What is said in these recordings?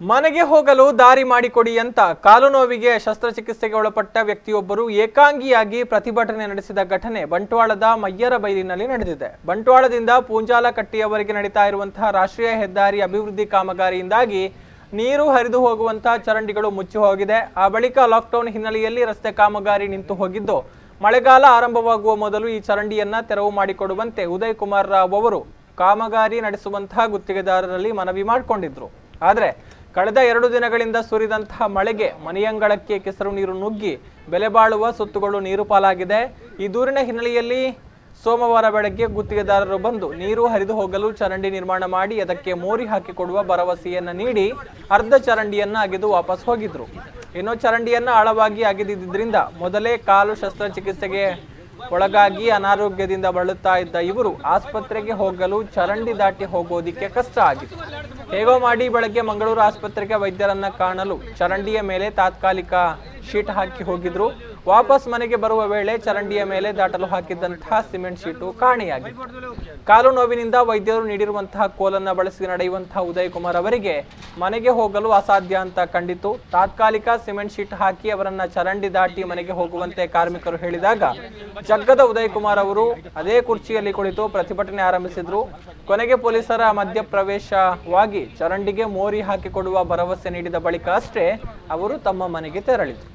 ಮನೆಗೆ ಹೋಗಲು ದಾರಿ ಮಾಡಿಕೊಡಿ ಅಂತ ಕಾಲು ನೋವಿಗೆ ಶಸ್ತ್ರಚಿಕಿತ್ಸೆಗೆ ಒಳಪಟ್ಟ ವ್ಯಕ್ತಿಯೊಬ್ಬರು ಏಕಾಂಗಿಯಾಗಿ ಪ್ರತಿಭಟನೆ ನಡೆಸಿದ ಘಟನೆ ಬಂಟ್ವಾಳದ ಮಯ್ಯರಬೈಲಿನಲ್ಲಿ ನಡೆದಿದೆ. ಬಂಟ್ವಾಳದಿಂದ ಪೂಂಜಾಲಕಟ್ಟಿಯವರೆಗೆ ನಡೀತಾ ಇರುವಂತಹ ರಾಷ್ಟ್ರೀಯ ಹೆದ್ದಾರಿ ಅಭಿವೃದ್ಧಿ ಕಾಮಗಾರಿಯಿಂದಾಗಿ ನೀರು ಹರಿದು ಹೋಗುವಂತಹ ಚರಂಡಿಗಳು ಮುಚ್ಚಿ ಹೋಗಿದೆ. ಆ ಬಳಿಕ ಲಾಕ್ಡೌನ್ ಹಿನ್ನೆಲೆಯಲ್ಲಿ ರಸ್ತೆ ಕಾಮಗಾರಿ ನಿಂತು ಹೋಗಿದ್ದು, ಮಳೆಗಾಲ ಆರಂಭವಾಗುವ ಮೊದಲು ಈ ಚರಂಡಿಯನ್ನ ತೆರವು ಮಾಡಿಕೊಡುವಂತೆ ಉದಯ್ ಕುಮಾರ್ ರಾವ್ ಅವರು ಕಾಮಗಾರಿ ನಡೆಸುವಂತಹ ಗುತ್ತಿಗೆದಾರರಲ್ಲಿ ಮನವಿ ಮಾಡಿಕೊಂಡಿದ್ರು. ಆದರೆ ಕಳೆದ 2 ದಿನಗಳಿಂದ ಸುರಿದಂತಹ ಮಳೆಗೆ ಮನೆಯಂಗಳಕ್ಕೆ ಕೆಸರು ನೀರು ನುಗ್ಗಿ ಬೆಲೆ ಬಾಳುವ ಸೊತ್ತುಗಳು ನೀರು ಪಾಲಾಗಿದೆ. ಈ ದೂರಿನ ಹಿನ್ನೆಲೆಯಲ್ಲಿ ಸೋಮವಾರ ಬೆಳಗ್ಗೆ ಗುತ್ತಿಗೆದಾರರು ಬಂದು ನೀರು ಹರಿದು ಹೋಗಲು ಚರಂಡಿ ನಿರ್ಮಾಣ ಮಾಡಿ ಅದಕ್ಕೆ ಮೋರಿ ಹಾಕಿಕೊಡುವ ಭರವಸೆಯನ್ನ ನೀಡಿ ಅರ್ಧ ಚರಂಡಿಯನ್ನ ಅಗೆದು ವಾಪಸ್ ಹೋಗಿದ್ರು. ಇನ್ನು ಚರಂಡಿಯನ್ನ ಆಳವಾಗಿ ಅಗೆದಿದ್ದರಿಂದ ಮೊದಲೇ ಕಾಲು ಶಸ್ತ್ರಚಿಕಿತ್ಸೆಗೆ ಒಳಗಾಗಿ ಅನಾರೋಗ್ಯದಿಂದ ಬಳಲುತ್ತಾ ಇದ್ದ ಇವರು ಆಸ್ಪತ್ರೆಗೆ ಹೋಗಲು ಚರಂಡಿ ದಾಟಿ ಹೋಗೋದಿಕ್ಕೆ ಕಷ್ಟ ಆಗಿತ್ತು. ಹೇಗೋ ಮಾಡಿ ಬೆಳಗ್ಗೆ ಮಂಗಳೂರು ಆಸ್ಪತ್ರೆಗೆ ವೈದ್ಯರನ್ನ ಕಾಣಲು ಚರಂಡಿಯ ಮೇಲೆ ತಾತ್ಕಾಲಿಕ ಶೀಟ್ ಹಾಕಿ ಹೋಗಿದ್ರು. ವಾಪಸ್ ಮನೆಗೆ ಬರುವ ವೇಳೆ ಚರಂಡಿಯ ಮೇಲೆ ದಾಟಲು ಹಾಕಿದ್ದಂತಹ ಸಿಮೆಂಟ್ ಶೀಟು ಕಾಣೆಯಾಗಿತ್ತು. ಕಾಲು ನೋವಿನಿಂದ ವೈದ್ಯರು ನೀಡಿರುವಂತಹ ಕೋಲನ್ನ ಬಳಸಿ ನಡೆಯುವಂತಹ ಉದಯ್ ಕುಮಾರ್ ಅವರಿಗೆ ಮನೆಗೆ ಹೋಗಲು ಅಸಾಧ್ಯ ಅಂತ ಕಂಡಿತು. ತಾತ್ಕಾಲಿಕ ಸಿಮೆಂಟ್ ಶೀಟ್ ಹಾಕಿ ಅವರನ್ನ ಚರಂಡಿ ದಾಟಿ ಮನೆಗೆ ಹೋಗುವಂತೆ ಕಾರ್ಮಿಕರು ಹೇಳಿದಾಗ ಜಗ್ಗದ ಉದಯ್ ಕುಮಾರ್ ಅವರು ಅದೇ ಕುರ್ಚಿಯಲ್ಲಿ ಕುಳಿತು ಪ್ರತಿಭಟನೆ ಆರಂಭಿಸಿದ್ರು. ಕೊನೆಗೆ ಪೊಲೀಸರ ಮಧ್ಯಪ್ರವೇಶವಾಗಿ ಚರಂಡಿಗೆ ಮೋರಿ ಹಾಕಿಕೊಡುವ ಭರವಸೆ ನೀಡಿದ ಬಳಿಕ ಅಷ್ಟೇ ಅವರು ತಮ್ಮ ಮನೆಗೆ ತೆರಳಿದರು.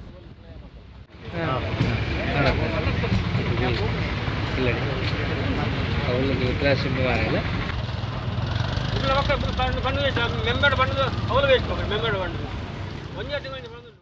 ಮೆಂಬರ್ ಬಂದು ಅವಳು ವೇಸ್ಟ್ ಮೆಂಬರ್ ಬಂದು